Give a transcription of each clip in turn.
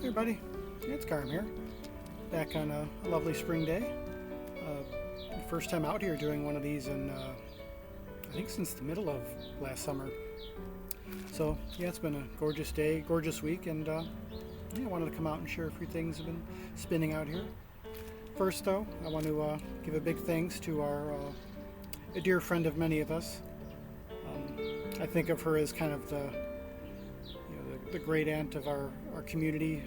Hey everybody, it's Carm here, back on a lovely spring day. First time out here doing one of these in, I think since the middle of last summer. So yeah, it's been a gorgeous day, gorgeous week, and yeah, I wanted to come out and share a few things have been spinning out here. First though, I want to give a big thanks to a dear friend of many of us. I think of her as kind of the great aunt of our community,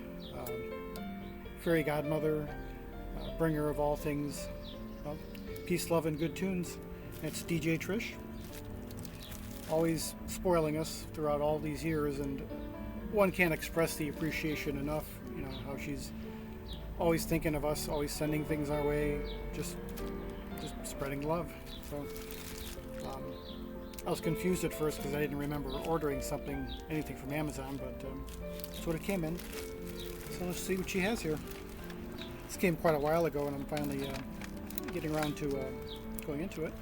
fairy godmother, bringer of all things, well, peace, love, and good tunes. It's DJ Trish, always spoiling us throughout all these years, and one can't express the appreciation enough. You know how she's always thinking of us, always sending things our way, just spreading love. So I was confused at first because I didn't remember ordering anything from Amazon, but that's what it came in. So let's see what she has here. This came quite a while ago, and I'm finally getting around to going into it.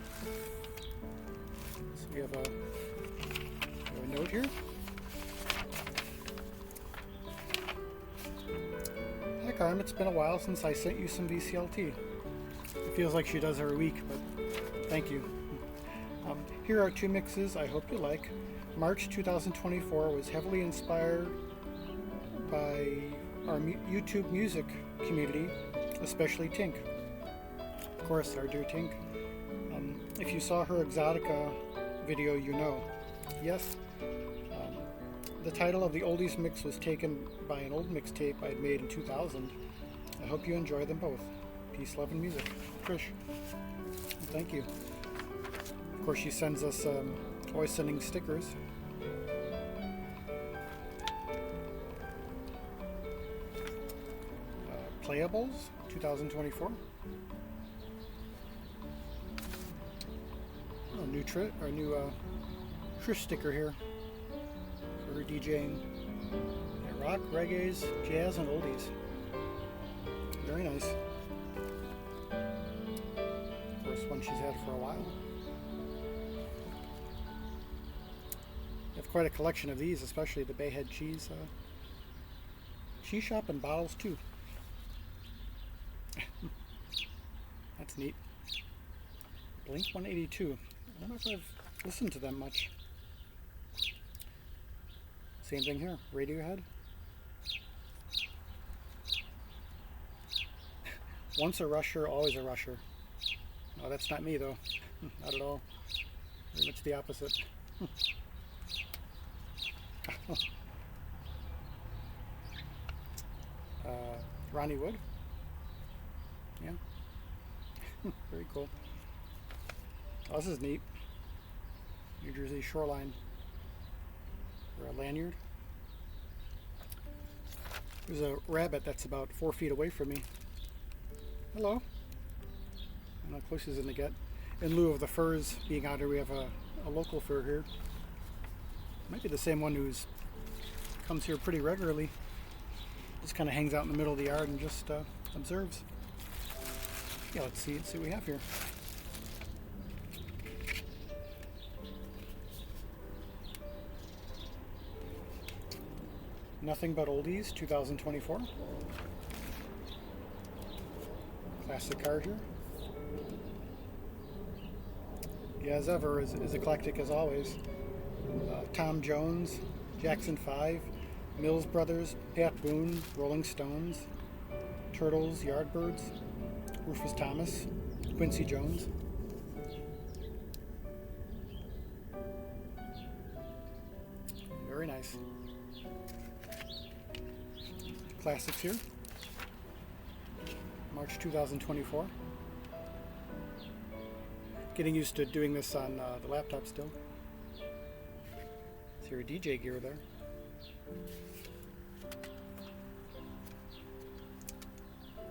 So we have a note here. Hi Carm, it's been a while since I sent you some VCLT. It feels like she does every week, but thank you. Here are two mixes I hope you like. March 2024 was heavily inspired by our YouTube music community, especially Tink. Of course, our dear Tink. If you saw her Exotica video, you know. Yes, the title of the oldies mix was taken by an old mixtape I had made in 2000. I hope you enjoy them both. Peace, love, and music. Trish. Thank you. Of course, she sends us, always sending stickers. Playables, 2024. Oh, new Trish sticker here for her DJing. Yeah, rock, reggaes, jazz, and oldies. Very nice. First one she's had for a while. I have quite a collection of these, especially the Bayhead cheese shop and bottles too. That's neat. Blink 182. I don't know if I've listened to them much. Same thing here. Radiohead. Once a rusher, always a rusher. No, that's not me though. Not at all. Very much the opposite. Ronnie Wood. Yeah. Very cool. Oh, this is neat. New Jersey shoreline. Or a lanyard. There's a rabbit that's about 4 feet away from me. Hello. I don't know how close he's going to get. In lieu of the furs being out here, we have a local fur here. Might be the same one who's comes here pretty regularly. Just kind of hangs out in the middle of the yard and just observes. Yeah, let's see what we have here. Nothing But Oldies, 2024. Classic card here. Yeah, as ever, as eclectic as always. Tom Jones, Jackson 5, Mills Brothers, Pat Boone, Rolling Stones, Turtles, Yardbirds, Rufus Thomas, Quincy Jones. Very nice. Classics here. March 2024. Getting used to doing this on the laptop still. See your DJ gear there.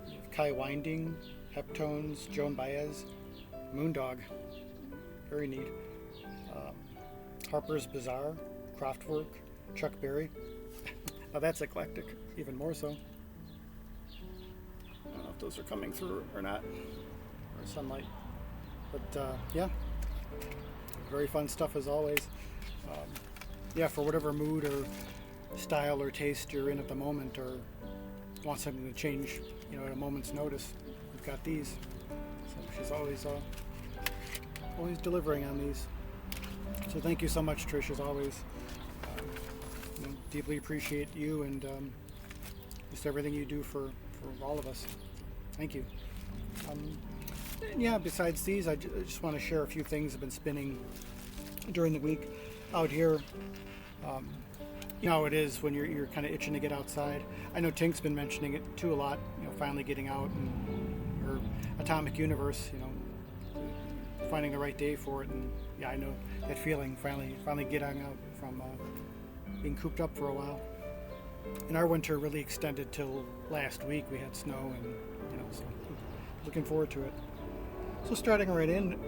You have Kai Winding, Heptones, Joan Baez, Moondog. Very neat. Harper's Bazaar, Kraftwerk, Chuck Berry. Now that's eclectic, even more so. I don't know if those are coming through or not, or sunlight. But yeah, very fun stuff as always. Yeah, for whatever mood or style or taste you're in at the moment, or want something to change, at a moment's notice, we've got these. So she's always delivering on these. So thank you so much, Trish, as always. Deeply appreciate you and just everything you do for all of us. Thank you. And yeah, besides these, I just want to share a few things I've been spinning during the week out here. You know how it is when you're kind of itching to get outside. I know Tink's been mentioning it too a lot, finally getting out, and her Atomic Universe, finding the right day for it. And yeah, I know that feeling, finally getting out from being cooped up for a while. And our winter really extended till last week. We had snow, and so looking forward to it. So starting right in,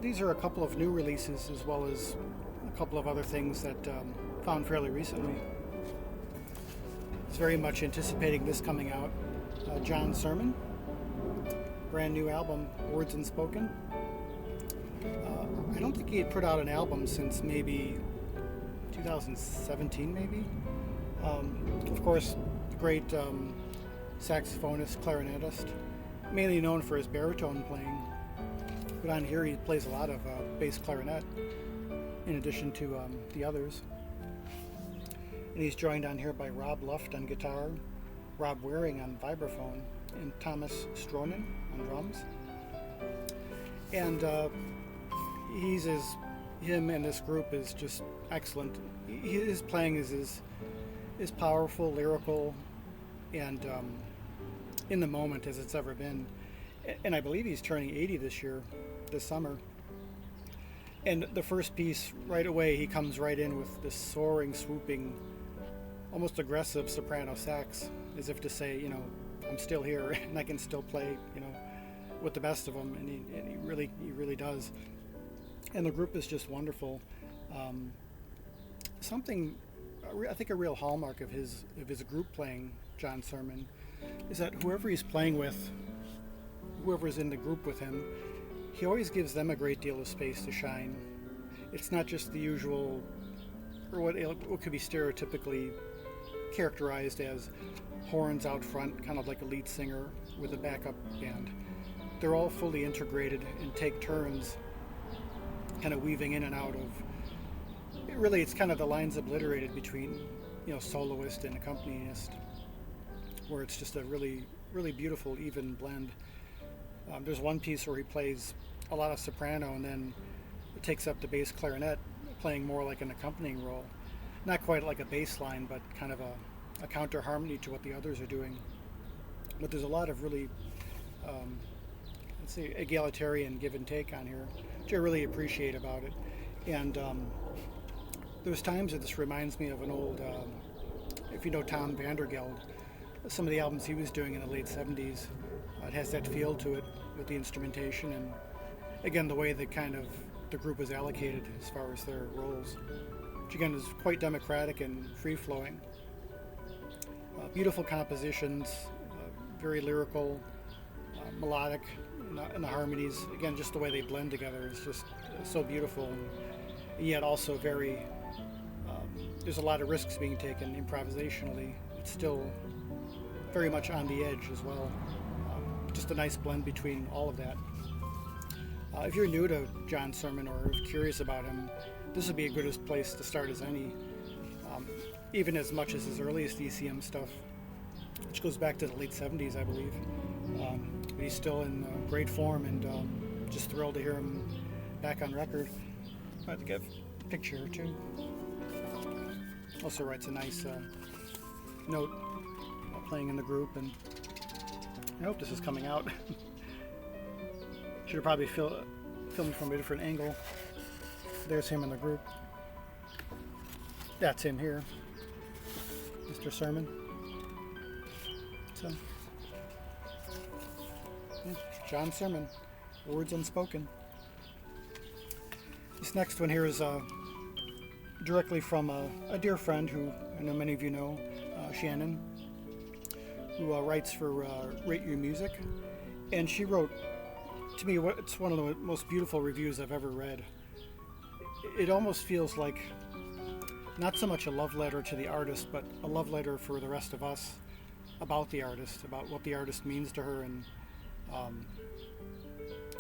these are a couple of new releases, as well as a couple of other things that found fairly recently. I was very much anticipating this coming out. John Sermon, brand new album, Words Unspoken. I don't think he had put out an album since maybe 2017, maybe. Of course, the great saxophonist, clarinetist, mainly known for his baritone playing. But on here he plays a lot of bass clarinet, in addition to the others. And he's joined on here by Rob Luft on guitar, Rob Waring on vibraphone, and Thomas Stronin on drums. And him and this group is just excellent. His playing is powerful, lyrical, and in the moment as it's ever been. And I believe he's turning 80 this summer. And the first piece, right away, he comes right in with this soaring, swooping, almost aggressive soprano sax, as if to say, I'm still here and I can still play, with the best of them. And he really does. And the group is just wonderful. I think a real hallmark of his group playing, John Sermon, is that whoever he's playing with, whoever's in the group with him, he always gives them a great deal of space to shine. It's not just the usual, or what could be stereotypically characterized as horns out front, kind of like a lead singer with a backup band. They're all fully integrated and take turns kind of weaving in and out of, it's kind of the lines obliterated between, soloist and accompanist, where it's just a really, really beautiful, even blend. There's one piece where he plays a lot of soprano and then it takes up the bass clarinet, playing more like an accompanying role. Not quite like a bass line, but kind of a counter harmony to what the others are doing. But there's a lot of really, egalitarian give and take on here, which I really appreciate about it. And there's times that this reminds me of an old, if you know Tom Vandergeld, some of the albums he was doing in the late 70s. It has that feel to it with the instrumentation, and again, the way that kind of the group was allocated as far as their roles, which again is quite democratic and free-flowing. Beautiful compositions, very lyrical, melodic, and the harmonies, again, just the way they blend together is just so beautiful, and yet also very, there's a lot of risks being taken improvisationally. It's still very much on the edge as well. Just a nice blend between all of that. If you're new to John Sermon or curious about him, this would be a good place to start as any. Even as much as his earliest ECM stuff, which goes back to the late 70s, I believe. He's still in great form, and just thrilled to hear him back on record. I have to get a picture or two. Also writes a nice note playing in the group, and I hope this is coming out. Should have probably filmed from a different angle. There's him in the group. That's him here, Mr. Sermon. So, yeah, John Sermon, Words Unspoken. This next one here is directly from a dear friend who I know many of you know, Shannon, who writes for Rate Your Music, and she wrote to me it's one of the most beautiful reviews I've ever read. It almost feels like not so much a love letter to the artist, but a love letter for the rest of us about the artist, about what the artist means to her, and um,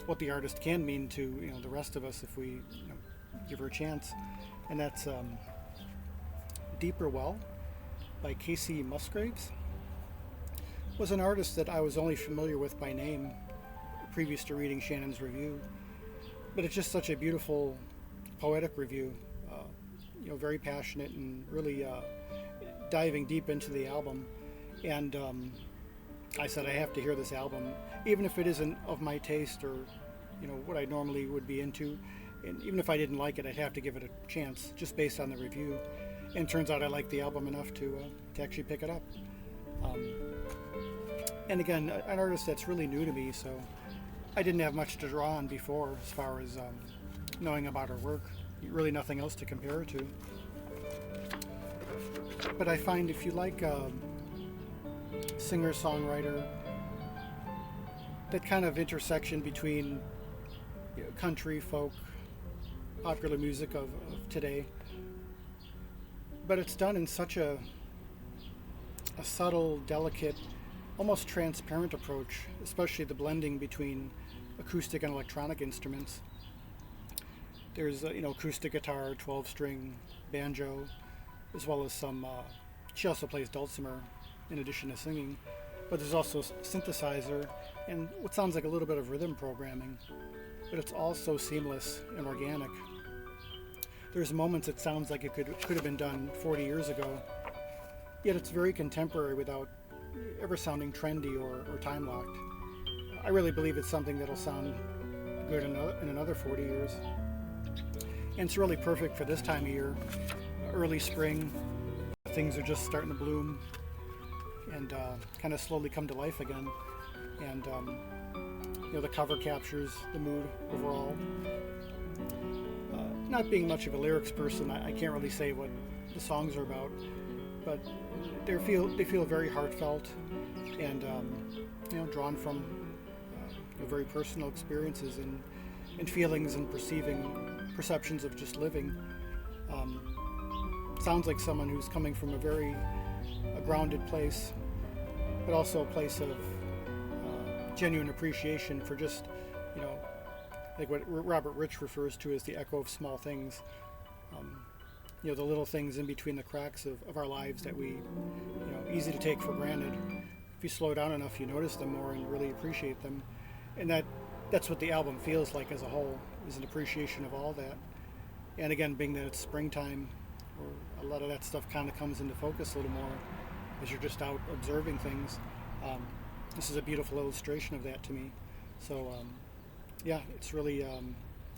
what the artist can mean to the rest of us if we give her a chance. And that's Deeper Well by Casey Musgraves. Was an artist that I was only familiar with by name previous to reading Shannon's review, but it's just such a beautiful poetic review, very passionate and really diving deep into the album. And I said I have to hear this album, even if it isn't of my taste or what I normally would be into, and even if I didn't like it, I'd have to give it a chance just based on the review. And turns out I liked the album enough to actually pick it up. And again, an artist that's really new to me, so I didn't have much to draw on before as far as knowing about her work. Really nothing else to compare it to. But I find if you like singer-songwriter, that kind of intersection between country, folk, popular music of today, but it's done in such a subtle, delicate, almost transparent approach, especially the blending between acoustic and electronic instruments. There's acoustic guitar, 12-string, banjo, as well as some, she also plays dulcimer in addition to singing, but there's also synthesizer and what sounds like a little bit of rhythm programming, but it's all so seamless and organic. There's moments it sounds like it could have been done 40 years ago, yet it's very contemporary without ever sounding trendy or time-locked. I really believe it's something that'll sound good in another 40 years. And it's really perfect for this time of year, early spring. Things are just starting to bloom and kind of slowly come to life again. And the cover captures the mood overall. Not being much of a lyrics person, I can't really say what the songs are about, but they feel very heartfelt and drawn from very personal experiences and feelings and perceptions of just living. Sounds like someone who's coming from a very grounded place, but also a place of genuine appreciation for just like what Robert Rich refers to as the echo of small things. The little things in between the cracks of our lives that we, easy to take for granted. If you slow down enough, you notice them more and really appreciate them. And that's what the album feels like as a whole, is an appreciation of all that. And again, being that it's springtime, or a lot of that stuff kind of comes into focus a little more as you're just out observing things. This is a beautiful illustration of that to me. So, it's really,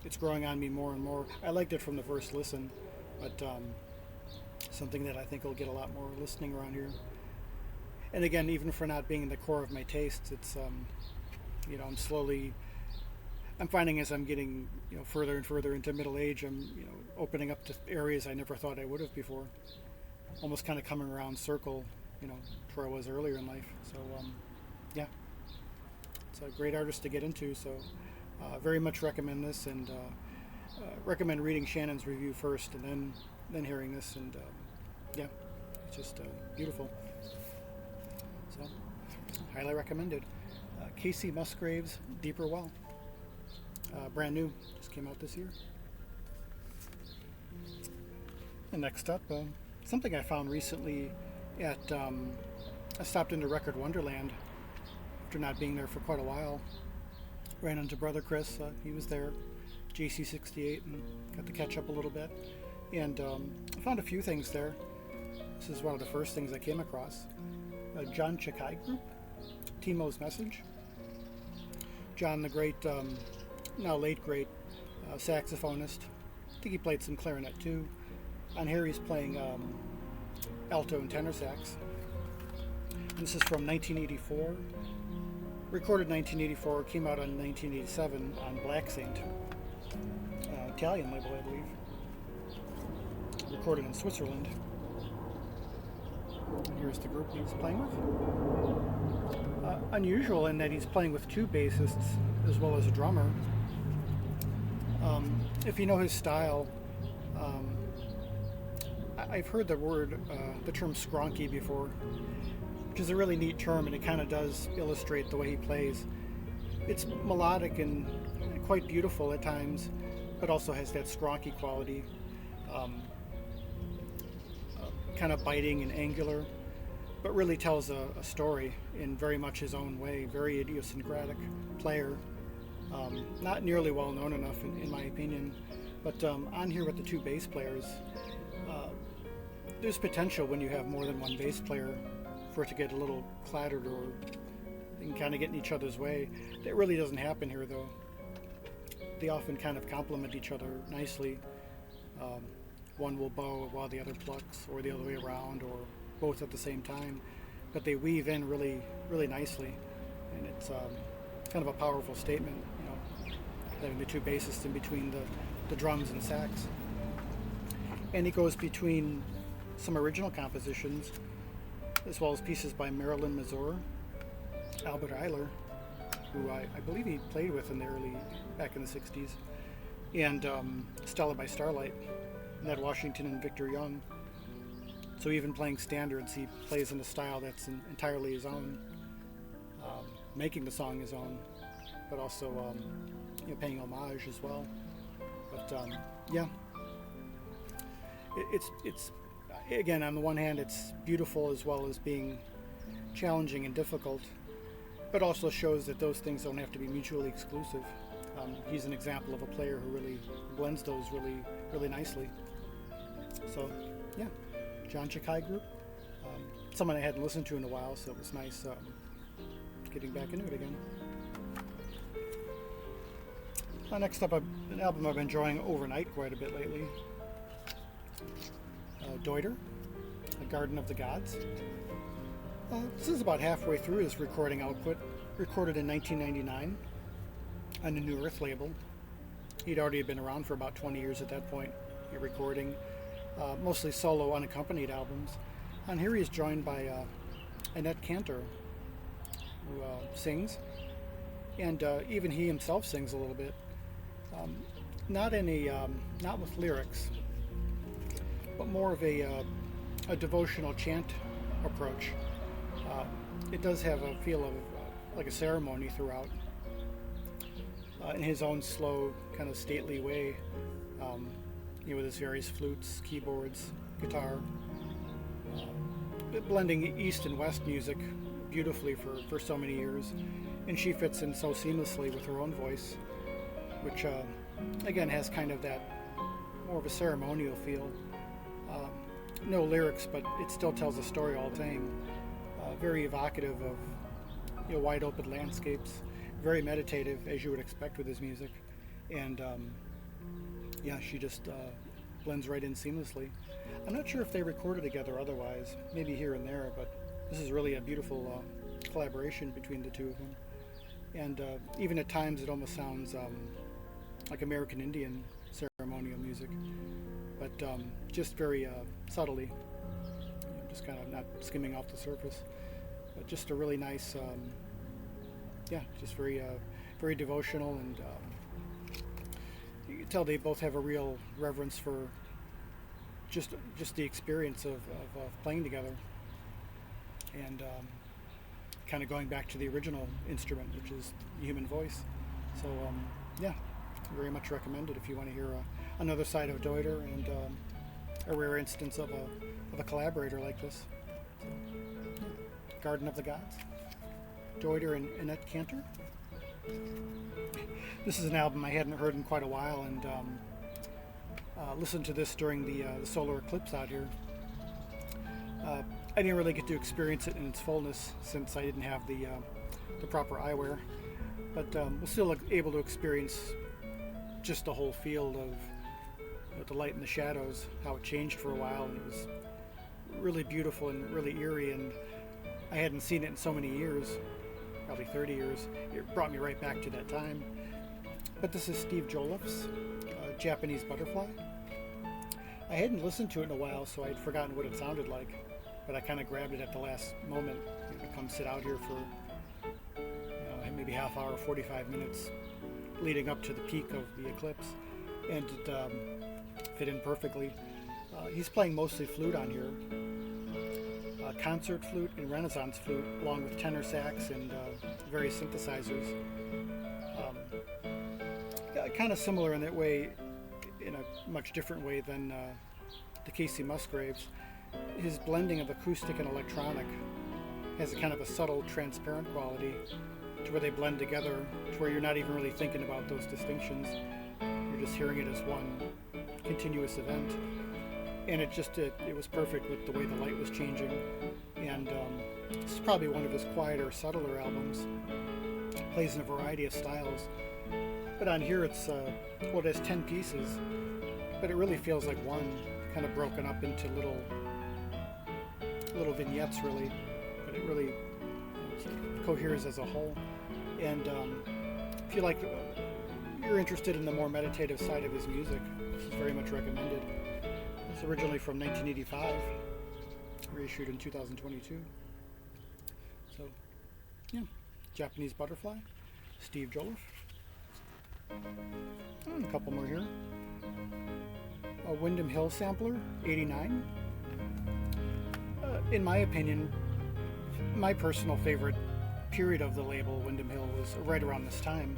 it's growing on me more and more. I liked it from the first listen, but something that I think will get a lot more listening around here. And again, even for not being in the core of my tastes, it's, I'm finding as I'm getting, further and further into middle age, I'm, opening up to areas I never thought I would have before. Almost kind of coming around circle, to where I was earlier in life. So, it's a great artist to get into. So, very much recommend this, and recommend reading Shannon's review first, and then hearing this, and it's just beautiful. So, highly recommended. Casey Musgraves, Deeper Well. Brand new, just came out this year. And next up, something I found recently at, I stopped into Record Wonderland after not being there for quite a while. Ran into Brother Chris, he was there, JC68, and got to catch up a little bit. And I found a few things there. This is one of the first things I came across. John Chakai Group, Timo's Message. John, the great, now late great, saxophonist. I think he played some clarinet too. On here he's playing alto and tenor sax. This is from 1984. Recorded 1984, came out on 1987 on Black Saint. Italian label, I believe. Recorded in Switzerland. Here's the group he's playing with. Unusual in that he's playing with two bassists as well as a drummer. If you know his style, I've heard the term skronky before, which is a really neat term, and it kind of does illustrate the way he plays. It's melodic and quite beautiful at times, but also has that skronky quality, um, kind of biting and angular, but really tells a story in very much his own way. Very idiosyncratic player, not nearly well known enough in my opinion. But on here with the two bass players, uh, there's potential when you have more than one bass player for it to get a little clattered or kind of get in each other's way. That really doesn't happen here though. They often kind of complement each other nicely. Um, One will bow while the other plucks, or the other way around, or both at the same time. But they weave in really, really nicely, and it's kind of a powerful statement, having the two bassists in between the drums and sax. And it goes between some original compositions, as well as pieces by Marilyn Mazur, Albert Eiler, who I believe he played with back in the 60s, and Stella by Starlight, Ned Washington and Victor Young. So even playing standards, he plays in a style that's entirely his own, making the song his own, but also paying homage as well. But yeah, it's again, on the one hand, it's beautiful as well as being challenging and difficult, but also shows that those things don't have to be mutually exclusive. He's an example of a player who really blends those really, really nicely. So, yeah, John Chakai Group, someone I hadn't listened to in a while, so it was nice getting back into it again. Next up, an album I've been enjoying overnight quite a bit lately. Deuter, The Garden of the Gods. This is about halfway through his recording output, recorded in 1999 on the New Earth label. He'd already been around for about 20 years at that point, recording mostly solo unaccompanied albums. On here he's joined by Annette Cantor, who sings, and even he himself sings a little bit. Not with lyrics, but more of a devotional chant approach. It does have a feel of like a ceremony throughout, in his own slow, kind of stately way, with his various flutes, keyboards, guitar, blending East and West music beautifully for so many years. And she fits in so seamlessly with her own voice, which again has kind of that more of a ceremonial feel. No lyrics, but it still tells a story all the same. Very evocative of wide open landscapes, very meditative as you would expect with his music, and she just blends right in seamlessly. I'm not sure if they recorded together otherwise, maybe here and there, but this is really a beautiful collaboration between the two of them. And even at times it almost sounds like American Indian ceremonial music, but just very subtly, just kind of not skimming off the surface, but just a really nice, just very very devotional, and you can tell they both have a real reverence for just the experience of playing together, and kind of going back to the original instrument, which is the human voice. So very much recommended if you want to hear another side of Deuter, and a rare instance of a collaborator like this. So, Garden of the Gods, Deuter and Annette Cantor. This is an album I hadn't heard in quite a while, and listened to this during the solar eclipse out here. I didn't really get to experience it in its fullness since I didn't have the proper eyewear, but was still able to experience just the whole field of the light and the shadows, how it changed for a while, and it was really beautiful and really eerie, and I hadn't seen it in so many years, probably 30 years. It brought me right back to that time. But this is Steve Joliffe's Japanese Butterfly. I hadn't listened to it in a while, so I'd forgotten what it sounded like, but I kind of grabbed it at the last moment to come sit out here for maybe half hour, 45 minutes leading up to the peak of the eclipse, and it fit in perfectly. He's playing mostly flute on here, concert flute and Renaissance flute, along with tenor sax and various synthesizers. Kind of similar in that way, in a much different way than the Casey Musgraves. His blending of acoustic and electronic has a kind of a subtle, transparent quality to where they blend together, to where you're not even really thinking about those distinctions. You're just hearing it as one continuous event. And it was perfect with the way the light was changing. And this is probably one of his quieter, subtler albums. Plays in a variety of styles. But on here it has 10 pieces, but it really feels like one, kind of broken up into little vignettes, really. But it really coheres as a whole. And if you're interested in the more meditative side of his music, this is very much recommended. It's originally from 1985, reissued in 2022. So, yeah, Japanese Butterfly, Steve Joliffe. A couple more here. A Windam Hill sampler, 89. In my opinion, my personal favorite period of the label, Windam Hill, was right around this time.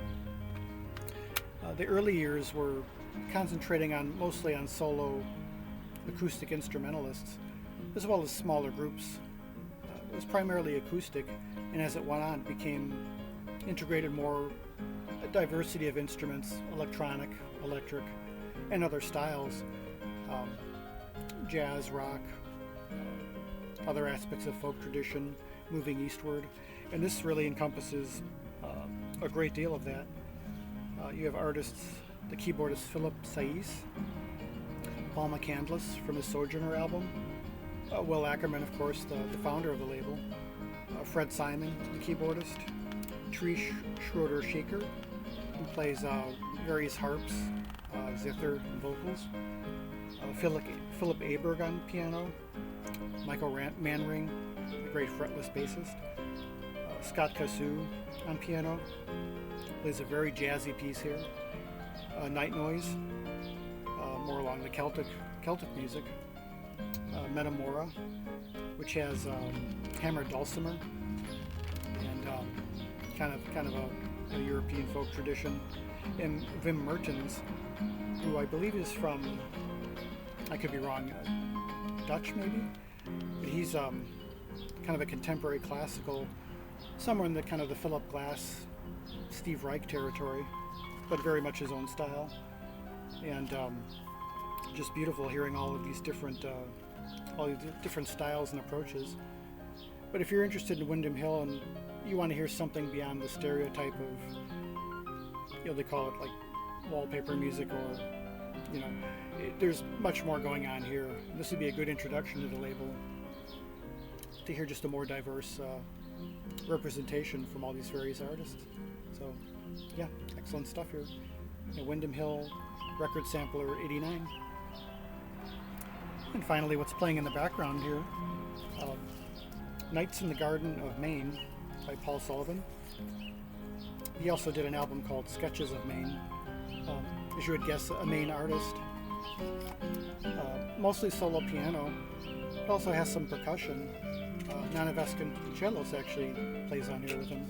The early years were concentrating mostly on solo acoustic instrumentalists, as well as smaller groups. It was primarily acoustic, and as it went on, it became integrated more a diversity of instruments, electronic, electric, and other styles, jazz, rock, other aspects of folk tradition, moving eastward. And this really encompasses a great deal of that. You have artists, the keyboardist Philip Saiz, Paul McCandless from his Sojourner album, Will Ackerman, of course, the founder of the label, Fred Simon, the keyboardist, Trish Schroeder-Shaker, who plays various harps, zither, and vocals, Philip Aberg on piano, Michael Manring, the great fretless bassist, Scott Cassou on piano, plays a very jazzy piece here, Night Noise, more along the Celtic music, Metamora, which has hammered dulcimer and kind of a European folk tradition, and Wim Mertens, who I believe is from, I could be wrong, Dutch maybe, but he's kind of a contemporary classical, somewhere in the kind of the Philip Glass, Steve Reich territory, but very much his own style. And just beautiful hearing all these different styles and approaches. But if you're interested in Windam Hill and you want to hear something beyond the stereotype of, they call it like wallpaper music, or there's much more going on here. This would be a good introduction to the label, to hear just a more diverse representation from all these various artists. So, yeah, excellent stuff here. Windam Hill record sampler 89. And finally, what's playing in the background here, Nights in the Garden of Maine by Paul Sullivan. He also did an album called Sketches of Maine. As you would guess, a Maine artist. Mostly solo piano. It also has some percussion. Nana Vasconcelos actually plays on here with him.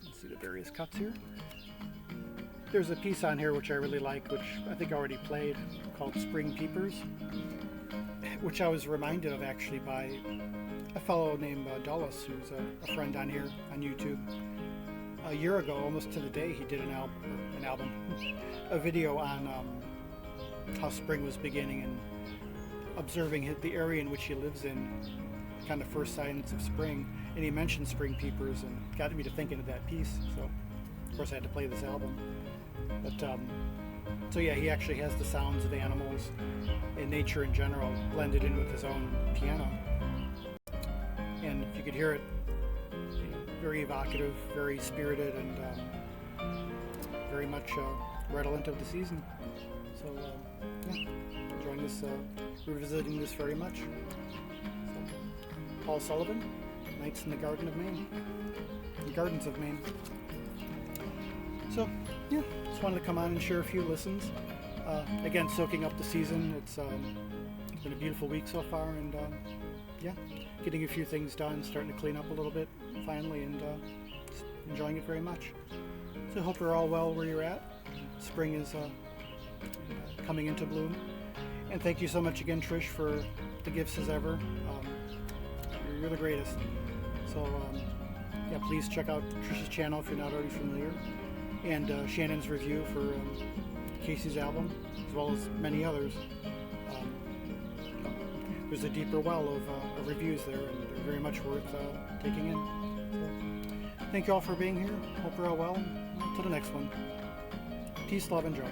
Let's see the various cuts here. There's a piece on here which I really like, which I think I already played, called Spring Peepers, which I was reminded of actually by a fellow named Dulles, who's a friend on here on YouTube. A year ago, almost to the day, he did a video on how spring was beginning and observing the area in which he lives in, kind of first signs of spring. And he mentioned Spring Peepers and got me to thinking of that piece. So, of course, I had to play this album. But so yeah, he actually has the sounds of animals and nature in general blended in with his own piano. And if you could hear it, very evocative, very spirited, and very much redolent of the season. So yeah, enjoying this, revisiting this very much. So, Paul Sullivan, Nights in the Garden of Maine, the Gardens of Maine. So yeah, just wanted to come on and share a few listens. Again, soaking up the season. It's been a beautiful week so far, and yeah, getting a few things done, starting to clean up a little bit finally, and enjoying it very much. So I hope you're all well where you're at. Spring is coming into bloom. And thank you so much again, Trish, for the gifts as ever. You're the greatest. So yeah, please check out Trish's channel if you're not already familiar, and Shannon's review for Casey's album, as well as many others. There's a deeper well of reviews there, and they're very much worth taking in. So, thank you all for being here. Hope you're all well. Until the next one. Peace, love, and joy.